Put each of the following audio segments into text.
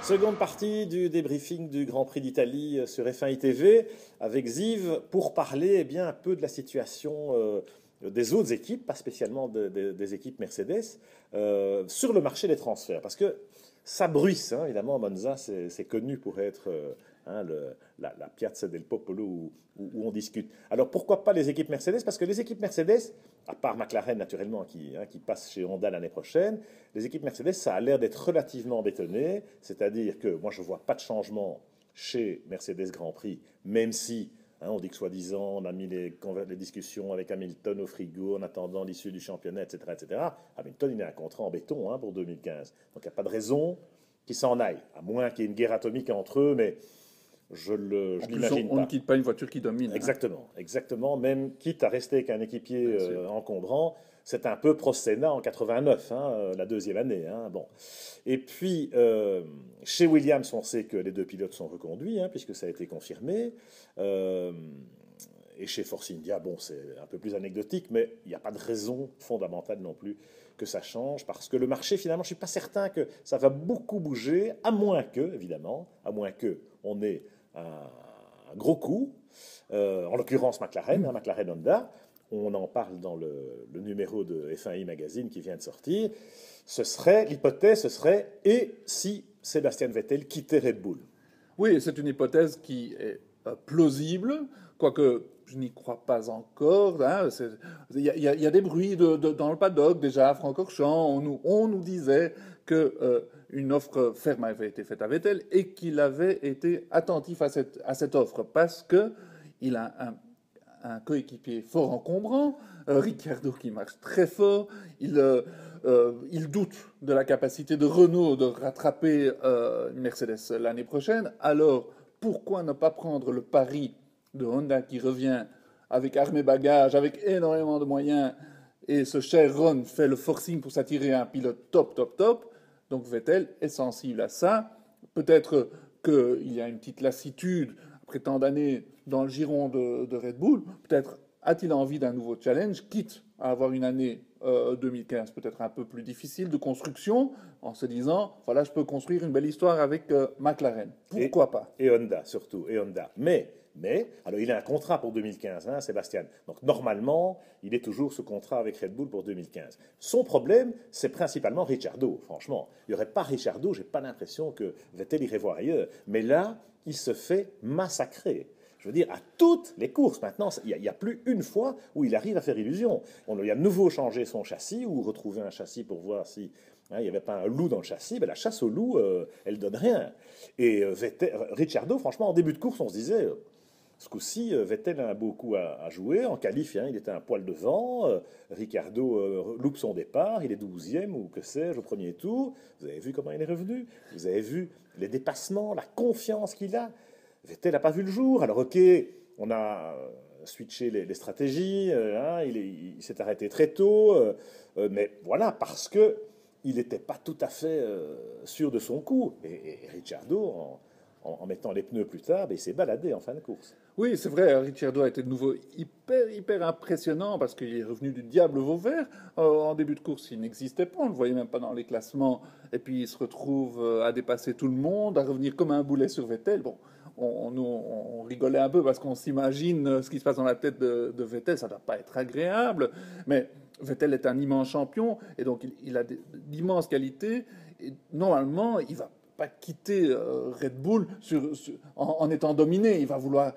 Seconde partie du débriefing du Grand Prix d'Italie sur F1 ITV avec Ziv pour parler un peu de la situation des autres équipes, pas spécialement des équipes Mercedes, sur le marché des transferts. Parce que ça bruisse, hein, évidemment, Monza, c'est connu pour être la Piazza del Popolo où on discute. Alors pourquoi pas les équipes Mercedes? Parce que les équipes Mercedes, à part McLaren naturellement qui passe chez Honda l'année prochaine, les équipes Mercedes, ça a l'air d'être relativement bétonné, c'est-à-dire que moi je vois pas de changement chez Mercedes Grand Prix, même si on dit que soi-disant on a mis les discussions avec Hamilton au frigo en attendant l'issue du championnat, etc., etc. Hamilton il a un contrat en béton pour 2015, donc il n'y a pas de raison qu'il s'en aille, à moins qu'il y ait une guerre atomique entre eux, mais je l'imagine pas. On ne quitte pas une voiture qui domine. Exactement, exactement. Même quitte à rester avec un équipier encombrant, c'est un peu Prost-Senna en 89, la deuxième année. Bon. Et puis, chez Williams, on sait que les deux pilotes sont reconduits, puisque ça a été confirmé. Et chez Force India, bon, c'est un peu plus anecdotique, mais il n'y a pas de raison fondamentale non plus que ça change, parce que le marché, finalement, je ne suis pas certain que ça va beaucoup bouger, à moins que, évidemment, on ait un gros coup, en l'occurrence McLaren, McLaren Honda. On en parle dans le numéro de F1i Magazine qui vient de sortir. L'hypothèse, ce serait, et si Sébastien Vettel quittait Red Bull? Oui, c'est une hypothèse qui est plausible, quoique je n'y crois pas encore. Il y a des bruits dans le paddock déjà. Francorchamps, on nous disait qu'une offre ferme avait été faite à Vettel et qu'il avait été attentif à cette offre parce qu'il a un coéquipier fort encombrant, Ricciardo qui marche très fort. Il doute de la capacité de Renault de rattraper Mercedes l'année prochaine. Alors, pourquoi ne pas prendre le pari de Honda qui revient avec armée bagage, avec énormément de moyens, et ce cher Ron fait le forcing pour s'attirer un pilote top. Donc Vettel est sensible à ça. Peut-être qu'il y a une petite lassitude après tant d'années dans le giron de Red Bull. Peut-être a-t-il envie d'un nouveau challenge, quitte à avoir une année 2015 peut-être un peu plus difficile de construction, en se disant, voilà, je peux construire une belle histoire avec McLaren. Pourquoi pas? Et Honda, surtout, et Honda. Mais, alors il a un contrat pour 2015, Sébastien. Donc normalement, il est toujours sous contrat avec Red Bull pour 2015. Son problème, c'est principalement Ricciardo, franchement. Il n'y aurait pas Ricciardo, j'ai pas l'impression que Vettel irait voir ailleurs. Mais là, il se fait massacrer. Je veux dire, à toutes les courses, maintenant, il n'y a plus une fois où il arrive à faire illusion. On lui a de nouveau changé son châssis ou retrouvé un châssis pour voir si il n'y avait pas un loup dans le châssis. La chasse au loup, elle donne rien. Et Ricciardo, franchement, en début de course, on se disait, ce coup-ci, Vettel a un beau coup à jouer. En qualif, il était un poil devant. Ricciardo loupe son départ. Il est 12e ou que sais-je au premier tour. Vous avez vu comment il est revenu? Vous avez vu les dépassements, la confiance qu'il a? Vettel n'a pas vu le jour. Alors, ok, on a switché les stratégies. Il s'est arrêté très tôt. Mais voilà, parce qu'il n'était pas tout à fait sûr de son coup. Et Ricciardo, en mettant les pneus plus tard, il s'est baladé en fin de course. Oui, c'est vrai, Ricciardo a été de nouveau hyper impressionnant parce qu'il est revenu du diable Vauvert. En début de course, il n'existait pas, on ne le voyait même pas dans les classements. Et puis il se retrouve à dépasser tout le monde, à revenir comme un boulet sur Vettel. Bon, on rigolait un peu parce qu'on s'imagine ce qui se passe dans la tête de Vettel, ça ne doit pas être agréable. Mais Vettel est un immense champion et donc il a d'immenses qualités. Et normalement, il va pas quitter Red Bull en étant dominé. Il va vouloir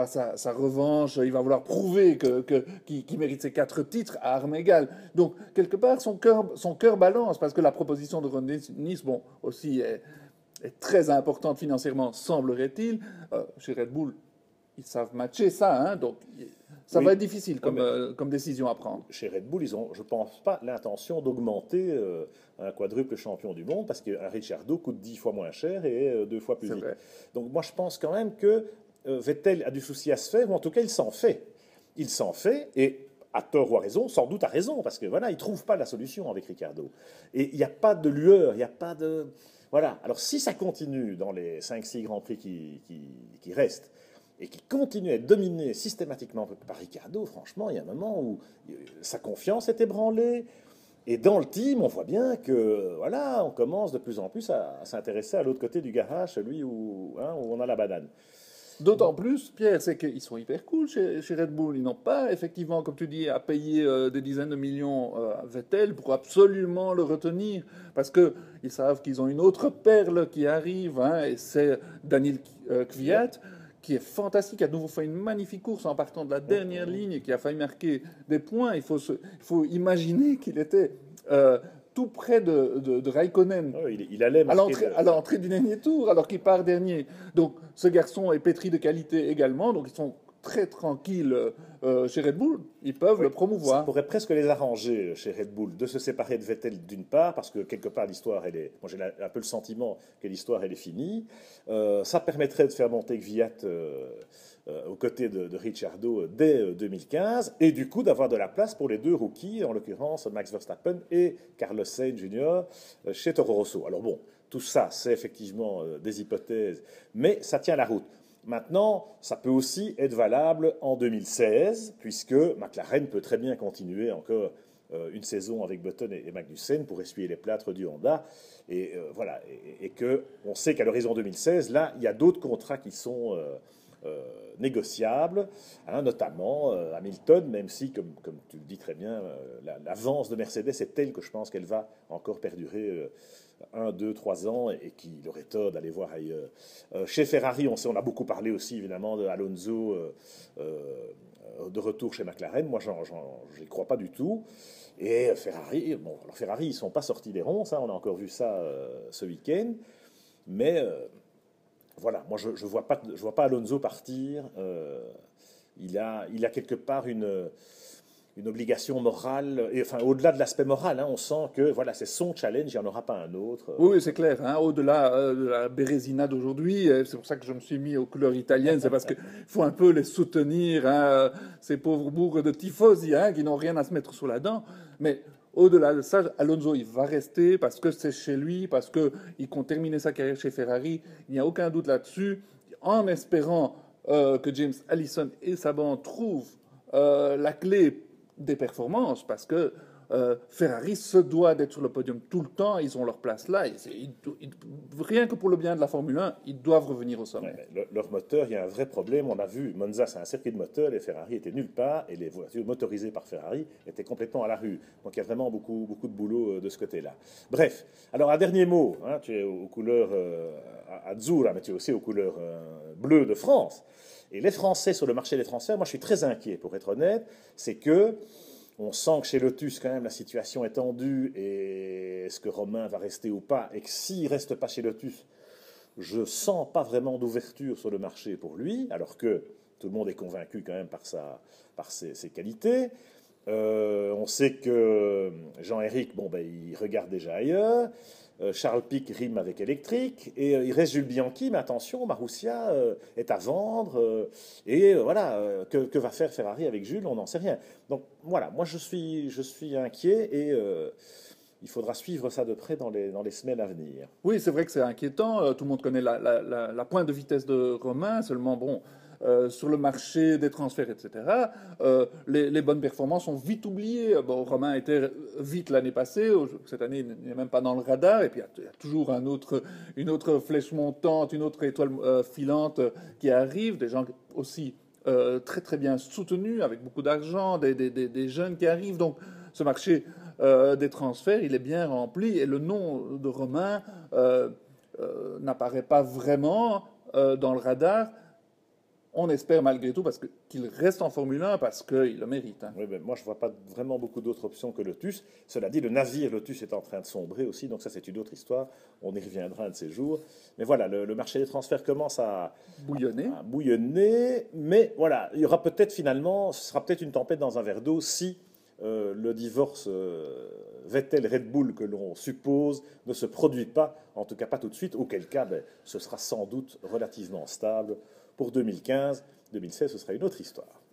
sa revanche, il va vouloir prouver qu'il mérite ses 4 titres à armes égales. Donc, quelque part, son cœur balance, parce que la proposition de Ron Dennis, bon, aussi est très importante financièrement, semblerait-il. Chez Red Bull, ils savent matcher ça, donc ça va être difficile comme décision à prendre. Chez Red Bull, ils ont, je pense pas, l'intention d'augmenter un quadruple champion du monde parce qu'un Ricciardo coûte 10 fois moins cher et 2 fois plus vite. Vrai. Donc moi, je pense quand même que Vettel a du souci à se faire, ou en tout cas, il s'en fait. Il s'en fait, et à tort ou à raison, sans doute à raison, parce que voilà, il trouve pas la solution avec Ricciardo. Et il n'y a pas de lueur, il n'y a pas de... Voilà. Alors si ça continue dans les 5-6 Grands Prix qui restent, et qui continue à être dominé systématiquement par Ricciardo, franchement, il y a un moment où sa confiance est ébranlée. Et dans le team, on voit bien que voilà, on commence de plus en plus à s'intéresser à l'autre côté du garage, celui où, hein, où on a la banane. D'autant plus, Pierre, c'est qu'ils sont hyper cool chez Red Bull. Ils n'ont pas, effectivement, comme tu dis, à payer des dizaines de millions à Vettel pour absolument le retenir. Parce qu'ils savent qu'ils ont une autre perle qui arrive, hein, et c'est Daniel Kvyat, qui est fantastique, qui a de nouveau fait une magnifique course en partant de la dernière ligne et qui a failli marquer des points. Il faut imaginer qu'il était tout près de Raikkonen Oh, il allait marquer à l'entrée du dernier tour, alors qu'il part dernier. Donc, ce garçon est pétri de qualité également, donc ils sont très tranquilles chez Red Bull, ils peuvent le Ça promouvoir. pourrait presque les arranger chez Red Bull de se séparer de Vettel d'une part, parce que quelque part l'histoire, elle est. Moi j'ai un peu le sentiment que l'histoire elle est finie. Ça permettrait de faire monter Kvyat aux côtés de Ricciardo dès 2015, et du coup d'avoir de la place pour les deux rookies, en l'occurrence Max Verstappen et Carlos Sainz Jr. Chez Toro Rosso. Alors bon, tout ça c'est effectivement des hypothèses, mais ça tient la route. Maintenant, ça peut aussi être valable en 2016, puisque McLaren peut très bien continuer encore une saison avec Button et Magnussen pour essuyer les plâtres du Honda. Et voilà, et que on sait qu'à l'horizon 2016, là, il y a d'autres contrats qui sont négociables, hein, notamment Hamilton, même si, comme tu le dis très bien, l'avance de Mercedes est telle que je pense qu'elle va encore perdurer 1, 2, 3 ans et qu'il aurait tort d'aller voir ailleurs. Chez Ferrari, on a beaucoup parlé aussi évidemment de Alonso de retour chez McLaren. Moi, je n'y crois pas du tout. Et Ferrari, bon, alors Ferrari, ils ne sont pas sortis des ronds, ça, on a encore vu ça ce week-end. Mais voilà, moi, je ne vois pas Alonso partir. Il a quelque part une obligation morale, et enfin au-delà de l'aspect moral, hein, on sent que voilà, c'est son challenge, il n'y en aura pas un autre. Oui, c'est clair. Hein, au-delà de la Bérésina d'aujourd'hui, c'est pour ça que je me suis mis aux couleurs italiennes, c'est parce qu'il faut un peu les soutenir, hein, ces pauvres bourgs de tifosi hein, qui n'ont rien à se mettre sous la dent. Mais au-delà de ça, Alonso, il va rester parce que c'est chez lui, parce qu'il compte terminer sa carrière chez Ferrari. Il n'y a aucun doute là-dessus. En espérant que James Allison et sa bande trouvent la clé des performances, parce que Ferrari se doit d'être sur le podium tout le temps, ils ont leur place là, rien que pour le bien de la Formule 1, ils doivent revenir au sommet. Ouais, leur moteur, il y a un vrai problème, on a vu, Monza c'est un circuit de moteur, les Ferrari étaient nulle part, et les voitures motorisées par Ferrari étaient complètement à la rue. Donc il y a vraiment beaucoup, beaucoup de boulot de ce côté-là. Bref, alors un dernier mot, hein, tu es aux couleurs azzurra, mais tu es aussi aux couleurs bleues de France. Et les Français, sur le marché des transferts, moi je suis très inquiet, pour être honnête, c'est que on sent que chez Lotus, quand même, la situation est tendue, et est-ce que Romain va rester ou pas, et que s'il ne reste pas chez Lotus, je sens pas vraiment d'ouverture sur le marché pour lui, alors que tout le monde est convaincu quand même par ses qualités. On sait que Jean-Éric, bon, ben, il regarde déjà ailleurs. Charles Pic rime avec électrique. Et il reste Jules Bianchi, mais attention, Marussia est à vendre. Et voilà, que va faire Ferrari avec Jules, on n'en sait rien. Donc voilà, moi je suis inquiet et il faudra suivre ça de près dans les semaines à venir. Oui, c'est vrai que c'est inquiétant. Tout le monde connaît la pointe de vitesse de Romain. Seulement, bon, sur le marché des transferts, etc., les bonnes performances sont vite oubliées. Bon, Romain était vite l'année passée. Cette année, il n'est même pas dans le radar. Et puis, il y a toujours une autre flèche montante, une autre étoile filante qui arrive. Des gens aussi très, très bien soutenus, avec beaucoup d'argent, des jeunes qui arrivent. Donc, ce marché des transferts, il est bien rempli et le nom de Romain n'apparaît pas vraiment dans le radar. On espère malgré tout qu'il reste en Formule 1 parce qu'il le mérite. Hein. Oui, ben moi, je ne vois pas vraiment beaucoup d'autres options que Lotus. Cela dit, le navire Lotus est en train de sombrer aussi, donc ça, c'est une autre histoire. On y reviendra un de ces jours. Mais voilà, le marché des transferts commence à bouillonner. Mais voilà, il y aura peut-être finalement, ce sera peut-être une tempête dans un verre d'eau si le divorce Vettel-Red Bull que l'on suppose ne se produit pas, en tout cas pas tout de suite, auquel cas ben, ce sera sans doute relativement stable pour 2015. 2016, ce sera une autre histoire.